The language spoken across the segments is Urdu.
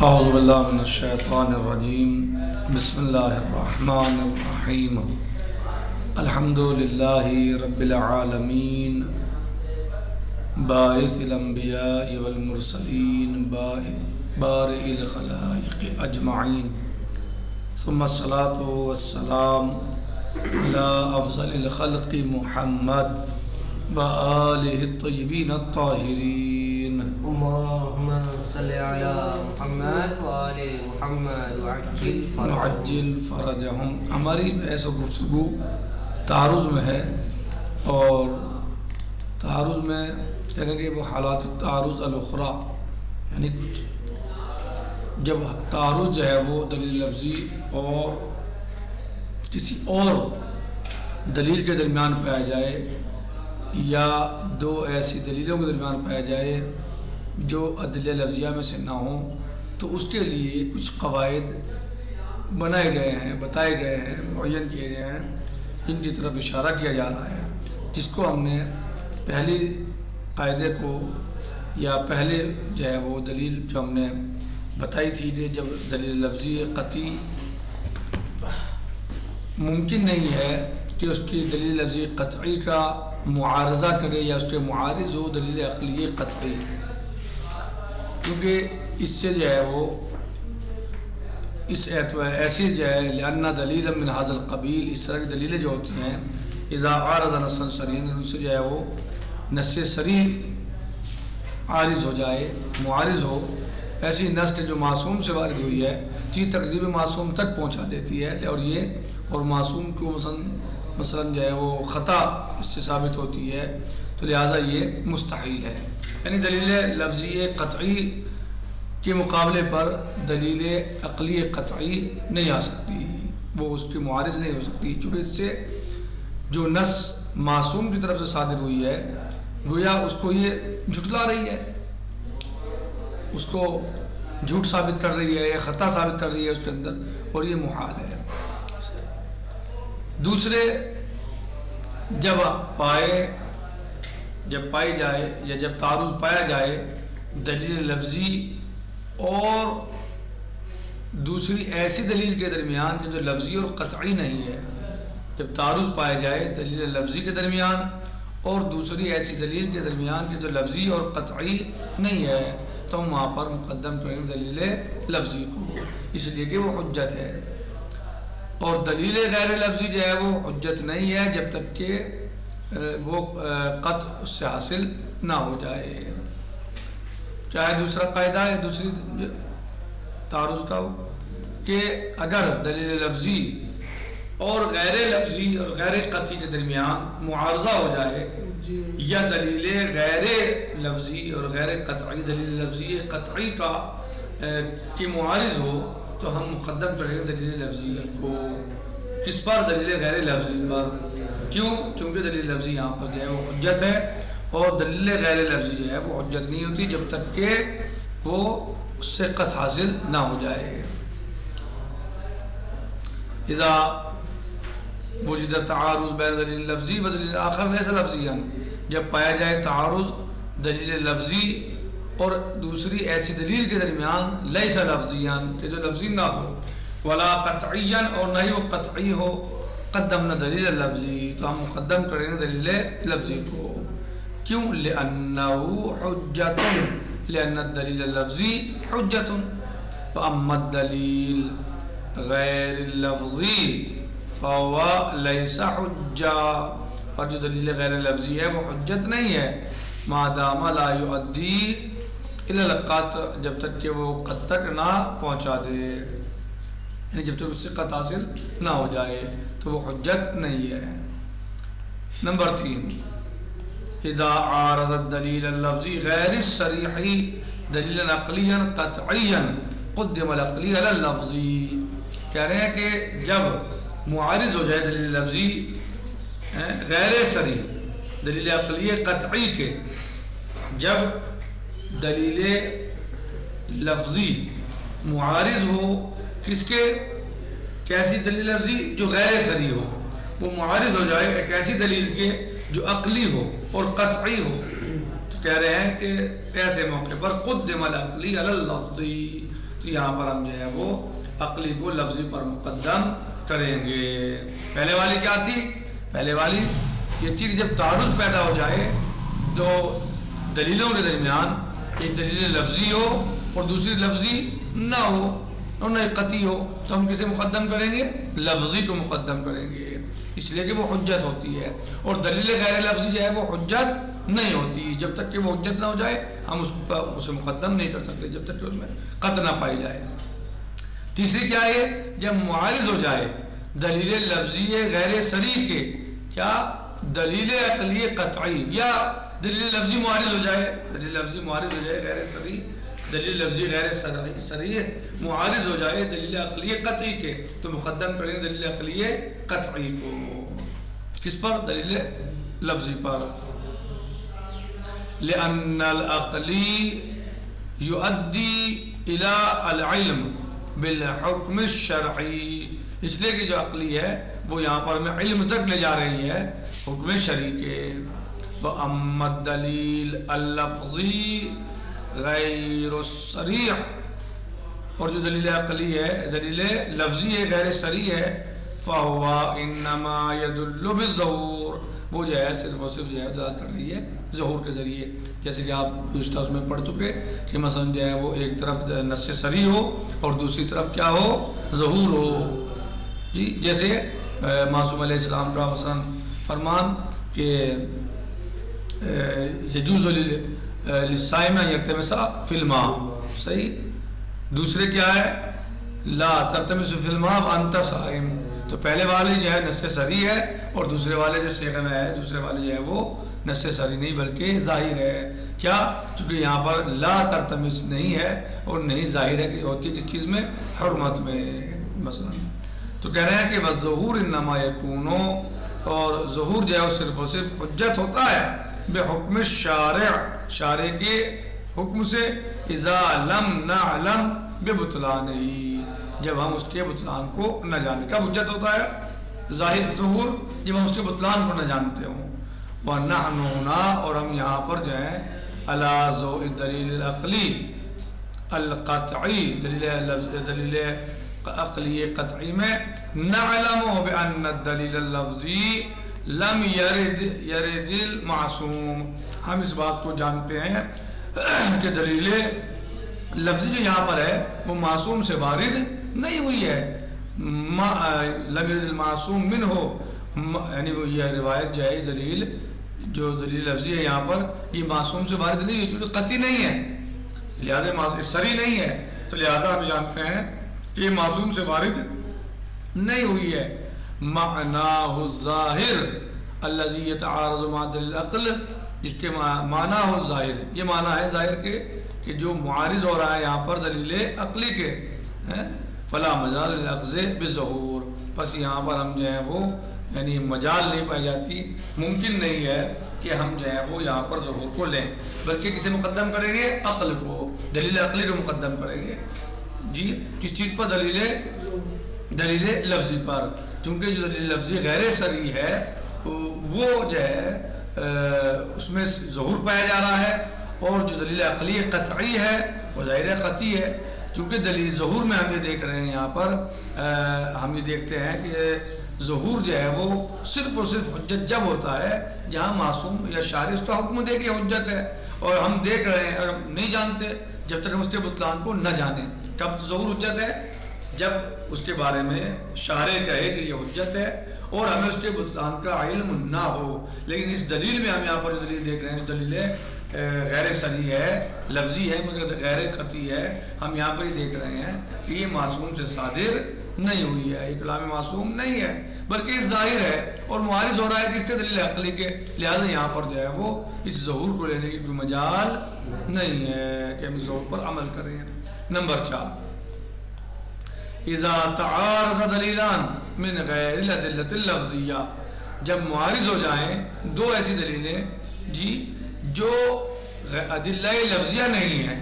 اعوذ باللہ من الشیطان الرجیم بسم اللہ الرحمن الرحیم الحمد للہ رب العالمین باعث الانبیاء والمرسلین بارئ الخلائق اجمعین ثم الصلاة والسلام على افضل الخلق محمد وآلہ الطیبین الطاہرین اللهم صل على محمد وآل محمد وعجل فرجهم. ہماری بحث و گفتگو تعارض میں ہے، اور تعارض میں کہنے کہ وہ حالات تعارض الاخرى، یعنی جب تعارض جو ہے وہ دلیل لفظی اور کسی اور دلیل کے درمیان پایا جائے، یا دو ایسی دلیلوں کے درمیان پایا جائے جو ادلہ لفظیہ میں سے نہ ہوں، تو اس کے لیے کچھ قواعد بنائے گئے ہیں، بتائے گئے ہیں، معین کیے گئے ہیں، جن کی طرف اشارہ کیا جا رہا ہے، جس کو ہم نے پہلی قاعدے کو یا پہلے جو ہے وہ دلیل جو ہم نے بتائی تھی کہ جب دلیل لفظی قطعی ممکن نہیں ہے کہ اس کی دلیل لفظی قطعی کا معارضہ کرے یا اس کے معارض ہو دلیل عقلی قطعی، کیونکہ اس سے جو ہے وہ اس اعتبار ایسی جو ہے لأن دلیل من هذا القبیل، اس طرح کی دلیلیں جو ہوتی ہیں اذا عارض نصا صریحا، ان سے جو ہے وہ نص صریح عارض ہو جائے، معارض ہو، ایسی نص جو معصوم سے وارد ہوئی ہے جی تکذیب معصوم تک پہنچا دیتی ہے، اور معصوم کو مثلا جو ہے وہ خطا اس سے ثابت ہوتی ہے، تو لہٰذا یہ مستحیل ہے. یعنی دلیل لفظی قطعی کے مقابلے پر دلیل عقلی قطعی نہیں آ سکتی، وہ اس کی معارض نہیں ہو سکتی، چونکہ اس سے جو نص معصوم کی طرف سے صادر ہوئی ہے گویا اس کو یہ جھٹلا رہی ہے، اس کو جھوٹ ثابت کر رہی ہے یا خطا ثابت کر رہی ہے اس کے اندر، اور یہ محال ہے. دوسرے جب پائی جائے یا جب تعارض پایا جائے دلیل لفظی اور دوسری ایسی دلیل کے درمیان جو لفظی اور قطعی نہیں ہے، جب تعارض پایا جائے دلیل لفظی کے درمیان اور دوسری ایسی دلیل کے درمیان جو لفظی اور قطعی نہیں ہے، تو ہم وہاں پر مقدم کریں دلیل لفظی کو، اس لیے کہ وہ حجت ہے. اور دلیل غیر لفظی جو ہے وہ حجت نہیں ہے جب تک کہ وہ قطع اس سے حاصل نہ ہو جائے. چاہے دوسرا قاعدہ ہے دوسری تعارض کا ہو کہ اگر دلیل لفظی اور غیر لفظی اور غیر قطعی کے درمیان معارضہ ہو جائے، یا دلیل غیر لفظی اور غیر قطعی دلیل لفظی قطعی کا کی معارض ہو، تو ہم مقدم کریں گے دلیل لفظی کو. کس پر؟ دلیل غیر لفظی پر. کیوں؟ چونکہ دلیل لفظی یہاں پر جو ہے وہ حجت ہے، اور دلیل غیر لفظی جو ہے وہ حجت نہیں ہوتی جب تک کہ وہ اس سے قطع حاصل نہ ہو جائے. اذا وجد تعارض بین دلیل لفظی و دلیل آخر لیس لفظیا، جب پایا جائے تعارض دلیل لفظی اور دوسری ایسی دلیل کے درمیان لیس لفظیا کہ جو لفظی نہ ہو، ولا قطعیا اور نہ ہی وہ قطعی ہو، قدمنا دلیل لفظی، تو ہم مقدم کریں گے دلیل لفظی کو. کیوں؟ لأنه حجت، لأن الدلیل اللفظی حجت، فاما الدلیل غیر اللفظی فهو لیس حجہ، اور جو دلیل غیر لفظی ہے وہ حجت نہیں ہے ما دام لا یؤدی الی القطع، جب تک کہ وہ قطع تک نہ پہنچا دے، یعنی جب تک اس سے قطع حاصل نہ ہو جائے تو وہ حجت نہیں ہے. نمبر 3 اذا عارض الدلیل اللفظی غیر الصریح دلیلا عقلیا قطعیا قدم العقلی علی اللفظی. کہہ رہے ہیں کہ جب معارض ہو جائے دلیل لفظی غیر صریح دلیل عقلی قطعی کے، جب دلیل لفظی معارض ہو کس کے؟ کیسی دلیل لفظی؟ جو غیر صریح ہو، وہ معارض ہو جائے ایک ایسی دلیل کے جو عقلی ہو اور قطعی ہو، تو کہہ رہے ہیں کہ ایسے موقع پر قدم العقلی علی اللفظی، تو یہاں پر ہم جو ہے وہ عقلی کو لفظی پر مقدم کریں گے. پہلے والی کیا تھی؟ پہلے والی یہ چیز جب تعارض پیدا ہو جائے تو دلیلوں کے درمیان ایک دلیل لفظی ہو اور دوسری لفظی نہ ہو اور نہ قطعی ہو تو ہم کسے مقدم کریں گے؟ لفظی کو مقدم کریں گے، اس لیے کہ وہ حجت ہوتی ہے. اور دلیل غیر لفظی جو ہے وہ حجت نہیں ہوتی. جب تک کہ وہ حجت نہ ہو جائے ہم اسے مقدم نہیں کر سکتے جب تک کہ اس میں قطع نہ پائی جائے. تیسری کیا ہے؟ جب معارض ہو جائے دلیل لفظی غیر صریح کے کیا دلیل عقلی قطعی یا دلیل لفظی معارض ہو جائے، دلیل لفظی معارض ہو جائے غیر صریح، دلیل لفظی غیر صریح معارض ہو جائے دلیل عقلی قطعی کے تو مقدم کریں دلیل عقلی قطعی کو. کس پر؟ دلیل لفظی پر. لأن العقلی یؤدی الى العلم بالحکم الشرعی، اس لیے کہ جو عقلی ہے وہ یہاں پر ہمیں علم تک لے جا رہی ہے حکم شرعی کے. وَأَمَّا الدَّلِيلُ اللَّفْظِي غَيْرُ الصَّرِيحِ، اور جو دلیل عقلی ہے دلیل لفظی ہے غیر صریح ہے فَهُوَ إِنَّمَا يَدُلُّ بِالظُّهُورِ، وہ جو ہے صرف اور صرف جو ہے دلالت کر رہی ہے ظہور کے ذریعے. جیسے کہ آپ گزشتہ اس میں پڑھ چکے کہ مثلا جو ہے وہ ایک طرف نص صریح ہو اور دوسری طرف کیا ہو؟ ظہور ہو. جی جیسے معصوم علیہ السلام کا مثلا فرمان کہ یجوز للصائم ان یلتمس فی الماء، صحیح. دوسرے کیا ہے؟ لا تلتمس فی الماء وانت صائم. تو پہلے والے جو ہے نص صریح ہے اور دوسرے والے جو صیغہ میں ہے دوسرے والے جو ہے وہ نص صریح نہیں بلکہ ظاہر ہے. کیا؟ چونکہ یہاں پر لا تلتمس نہیں ہے اور نہیں ظاہر ہے کہ ہوتی کس چیز میں؟ حرمت میں مثلا. تو کہہ رہے ہیں کہ والظہور انما یکون، اور ظہور جو ہے وہ صرف اور صرف حجت ہوتا ہے بحکم الشارع، شارع کے حکم سے، اذا لم نعلم ببطلانہ، جب ہم اس کے بطلان کو نہ جانیں. کب حجت ہوتا ہے؟ ظاہر ظہور جب ہم اس کے بطلان کو نہ جانتے ہوں. وَنَحْنُ هُنَا، اور ہم یہاں پر جو ہے عَلَى ضَوْءِ الدَّلِيلِ الْعَقْلِي الْقَطْعِي، دلیل عقلی قطعی میں نعلم بأن الدلیل اللفظی لم یرد المعصوم، ہم اس بات کو جانتے ہیں کہ دلیل لفظی جو یہاں پر ہے وہ معصوم سے وارد نہیں ہوئی ہے. لم یرد المعصوم منہ، یعنی وہ یہ روایت جو ہے دلیل جو دلیل لفظی ہے یہاں پر یہ معصوم سے وارد نہیں ہوئی کیونکہ قطعی نہیں ہے، لہذا صریح نہیں ہے. تو لہذا ہم جانتے ہیں کہ یہ معصوم سے وارد نہیں ہوئی ہے. معناہ الظاہر الذی یتعارض مع دلیل العقل، جس کے معنی ہو ظاہر، یہ معنی ہے ظاہر کے کہ جو معارض ہو رہا ہے یہاں پر دلیل عقلی کے، فلا مجال للأخذ بالظہور، پس یہاں پر ہم جو ہے وہ یعنی مجال نہیں پائی جاتی، ممکن نہیں ہے کہ ہم جو ہے وہ یہاں پر ظہور کو لیں، بلکہ کسے مقدم کریں گے؟ عقل کو، دلیل عقلی کو مقدم کریں گے. جی کس چیز پر؟ دلیل لفظی پر، چونکہ جو دلیل لفظی غیر صریح ہے وہ جو ہے اس میں ظہور پایا جا رہا ہے، اور جو دلیل عقلی قطعی ہے وہ ظاہر قطعی ہے. چونکہ دلیل ظہور میں ہم یہ دیکھ رہے ہیں یہاں پر ہم یہ دیکھتے ہیں کہ ظہور جو ہے وہ صرف اور صرف حجت جب ہوتا ہے جہاں معصوم یا شارع اس کا حکم دے کہ حجت ہے، اور ہم دیکھ رہے ہیں اور ہم نہیں جانتے جب تک ہم اس کے بطلان کو نہ جانیں. کب ظہور حجت ہے؟ جب اس کے بارے میں شارع کہے کہ یہ حجت ہے اور ہمیں اس کے بطلان کا علم نہ ہو. لیکن اس دلیل میں ہم یہاں پر جو دلیل دیکھ رہے ہیں دلیل غیر صریح ہے، لفظی ہے مگر غیر قطعی ہے، ہم یہاں پر یہ دیکھ رہے ہیں کہ یہ معصوم سے صادر نہیں ہوئی ہے، یہ کلام معصوم نہیں ہے بلکہ اس ظاہر ہے اور معارض ہو رہا ہے کس کے؟ دلیل عقلی کے. لہذا یہاں پر جو ہے وہ اس ظہور کو لینے کی کوئی مجال نہیں ہے کہ ہم اس ظہور پر عمل کریں. نمبر 4، اذا تعارض دلیلان من غیر الادلۃ اللفظیہ، جب معارض ہو جائیں دو ایسی دلیلیں جی جو ادلہ لفظیہ نہیں ہیں،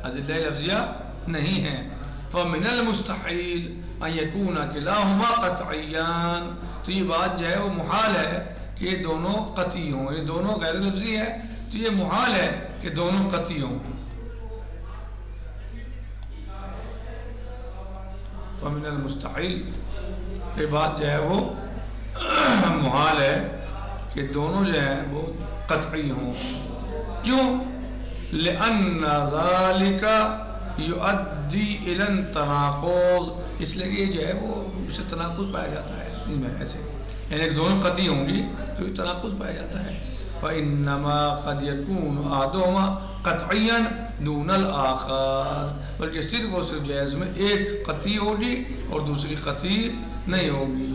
ادلہ لفظیہ نہیں ہیں، فمن المستحیل ان یکون کلاہما قطعیان، تو یہ بات جو ہے وہ محال ہے کہ یہ دونوں قطعی ہوں، یہ دونوں غیر لفظی ہیں تو یہ محال ہے کہ دونوں قطعی ہوں. فمن المستحیل، یہ بات جو ہے وہ محال ہے کہ دونوں جو ہیں وہ قطعی ہوں. کیوں؟ لأن ذالک یؤدی الی التناقض، اس لیے کہ یہ جو ہے وہ اس سے تناقض پایا جاتا ہے ان میں ایسے، یعنی دونوں قطعی ہوں گی تو یہ تناقض پایا جاتا ہے. فإنما قد يكون أحدهما قطعيا دون الآخر، بلکہ صرف اور صرف جو ہے اس میں ایک قطعی ہوگی اور دوسری قطعی نہیں ہوگی.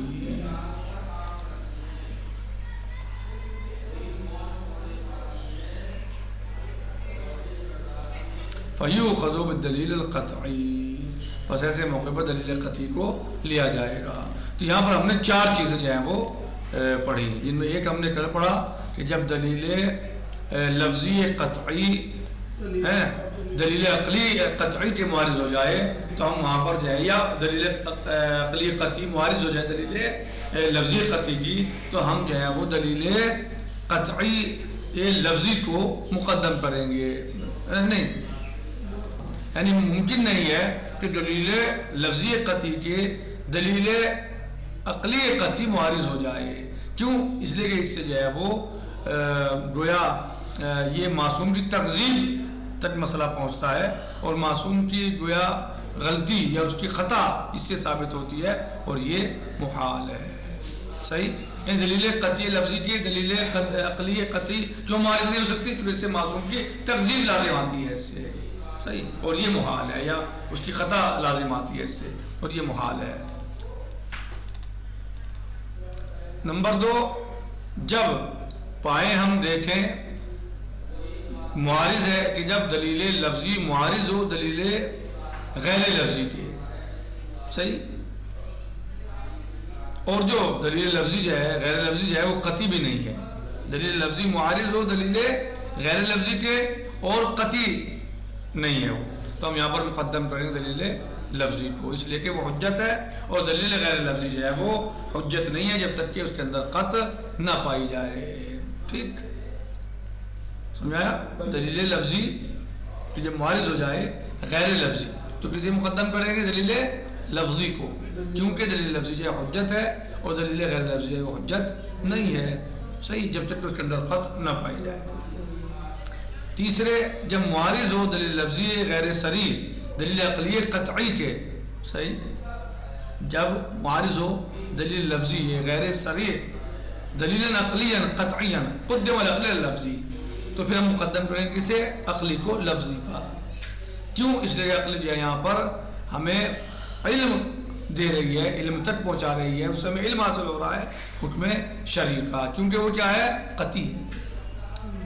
فَيُؤْخَذُ بِالدَّلِيلِ الْقَطْعِي، پس ایسے موقع پر دلیل قطعی کو لیا جائے گا. تو یہاں پر ہم نے چار چیزیں جو ہیں وہ پڑھی، جن میں ایک ہم نے کل پڑھا کہ جب دلیل لفظی قطعی دلیل عقلی قطعی کے معارض ہو جائے تو ہم وہاں پر جائیں، یا دلیل عقلی قطعی معارض ہو جائے دلیل لفظی قطعی کی، تو ہم جو ہے وہ دلیل قطعی لفظی کو مقدم کریں گے. نہیں، یعنی ممکن نہیں ہے کہ دلیل لفظی قطعی کے دلیل عقلی قطعی معارض ہو جائے. کیوں؟ اس لیے کہ اس سے جو ہے وہ گویا یہ معصوم کی تکذیب تک مسئلہ پہنچتا ہے، اور معصوم کی گویا غلطی یا اس کی خطا اس سے ثابت ہوتی ہے، اور یہ محال ہے. صحیح؟ یعنی دلیل قطعی لفظی کی دلیل عقلی قطعی جو معارض نہیں ہو سکتی تو اس سے معصوم کی تکذیب لازم آتی ہے اس سے. صحیح؟ اور یہ محال ہے، یا اس کی خطا لازم آتی ہے اس سے، اور یہ محال ہے. نمبر 2، جب پائیں ہم دیکھیں معارض ہے کہ جب دلیل لفظی معارض ہو دلیل غیر لفظی کے. صحیح؟ اور جو دلیل لفظی جو ہے غیر لفظی جو ہے وہ قطعی بھی نہیں ہے. دلیل لفظی معارض ہو دلیل غیر لفظی کے اور قطعی نہیں ہے وہ، تو ہم یہاں پر مقدم کریں گے دلیل لفظی کو، اس لیے کہ وہ حجت ہے، اور دلیل غیر لفظی جو ہے وہ حجت نہیں ہے جب تک کہ اس کے اندر قطع نہ پائی جائے. ٹھیک سمجھایا؟ دلیل لفظی کہ جب معارض ہو جائے غیر لفظی تو کسی مقدم کریں گے دلیل لفظی کو، کیونکہ دلیل لفظی جو ہے حجت ہے اور دلیل غیر لفظی جو ہے وہ حجت نہیں ہے. صحیح؟ جب تک کہ اس کے اندر قطع نہ پائی جائے. تیسرے، جب معارض ہو دلیل لفظی غیر صریح دلیل عقلی قطعی کے. صحیح؟ جب معارض ہو دلیل لفظی غیر صریح دلیل عقلی قطعی قدم العقل اللفظی، تو پھر ہم مقدم کریں کسے؟ عقلی کو لفظی پر. کیوں؟ اس لیے عقل جو ہے یہاں پر ہمیں علم دے رہی ہے، علم تک پہنچا رہی ہے، اس سے ہمیں علم حاصل ہو رہا ہے حکم شرعی کا، کیونکہ وہ کیا ہے؟ قطعی ہے،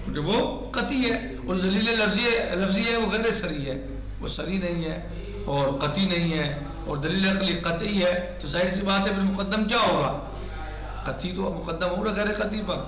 کیونکہ وہ قطعی ہے. اور دلیل لفظی ہے وہ غیر صریح ہے، وہ صریح نہیں ہے اور قطعی نہیں ہے. اور دلیل عقلی قطعی ہے تو ظاہر سی بات ہے پھر مقدم کیا ہوگا؟ قطعی تو مقدم ہوگا غیر قطعی پر.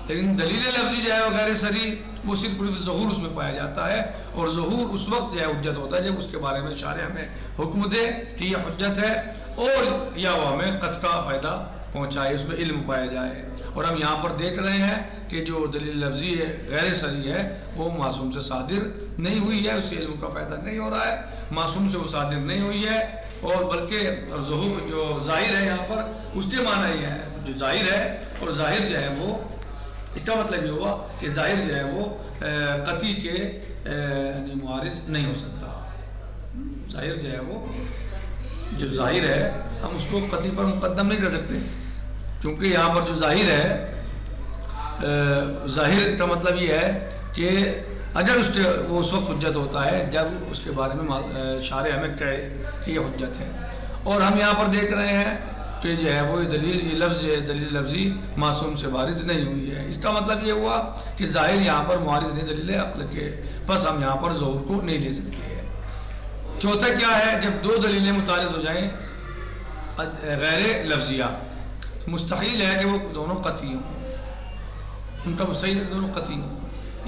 لیکن دلیل لفظی جو ہے وہ غیر صریح وہ صرف ظہور اس میں پایا جاتا ہے، اور ظہور اس وقت جو ہے حجت ہوتا ہے جب اس کے بارے میں شارع ہمیں حکم دے کہ یہ حجت ہے، اور یا وہ ہمیں قطع کا فائدہ پہنچائے، اس میں علم پایا جائے. اور ہم یہاں پر دیکھ رہے ہیں کہ جو دلیل لفظی ہے غیر صریح ہے وہ معصوم سے صادر نہیں ہوئی ہے، اس سے علم کا فائدہ نہیں ہو رہا ہے، معصوم سے وہ صادر نہیں ہوئی ہے، اور بلکہ ظہور جو ظاہر ہے یہاں پر اس کے معنی یہ ہے جو ظاہر ہے، اور ظاہر جو ہے وہ اس کا مطلب یہ ہوا کہ ظاہر جو ہے وہ قطعی کے یعنی معارض نہیں ہو سکتا. ظاہر جو ہے وہ جو ظاہر ہے ہم اس کو قطعی پر مقدم نہیں کر سکتے، کیونکہ یہاں پر جو ظاہر ہے ظاہر کا مطلب یہ ہے کہ اگر اس کے وہ اس وقت حجت ہوتا ہے جب اس کے بارے میں شارع ہمیں کہے کہ یہ حجت ہے. اور ہم یہاں پر دیکھ رہے ہیں کہ جو ہے وہ دلیل یہ لفظ ہے دلیل لفظی معصوم سے وارد نہیں ہوئی ہے. اس کا مطلب یہ ہوا کہ ظاہر یہاں پر معارض نہیں دلیل عقل کے، بس ہم یہاں پر ظہور کو نہیں لے سکتے. چوتھا کیا ہے؟ جب دو دلیلیں متعارض ہو جائیں غیر لفظیہ، مستحیل ہے کہ وہ دونوں قطعی ہوں، ان کا مستحیل ہے کہ دونوں قطعی ہوں،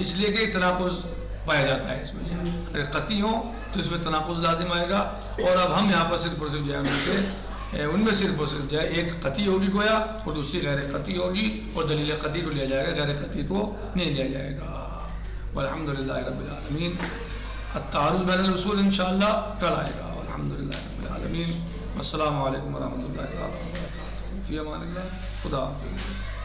اس لیے کہ تناقض پایا جاتا ہے اس میں. اگر قطعی ہوں تو اس میں تناقض لازم آئے گا. اور اب ہم یہاں پر صرف اور صرف جو ہے ان میں صرف اور صرف جو ہے ایک قطعی ہوگی گویا اور دوسری غیر قطعی ہوگی، اور دلیل قطعی کو لیا جائے گا، غیر قطعی کو نہیں لیا جائے گا. والحمدللہ رب العالمین. التعارض بین الاصول انشاءاللہ کل آئے گا. والحمدللہ رب العالمین. السلام علیکم ورحمۃ اللہ تعالیٰ وبرکاتہ. فی امان اللہ. خدا حافظ.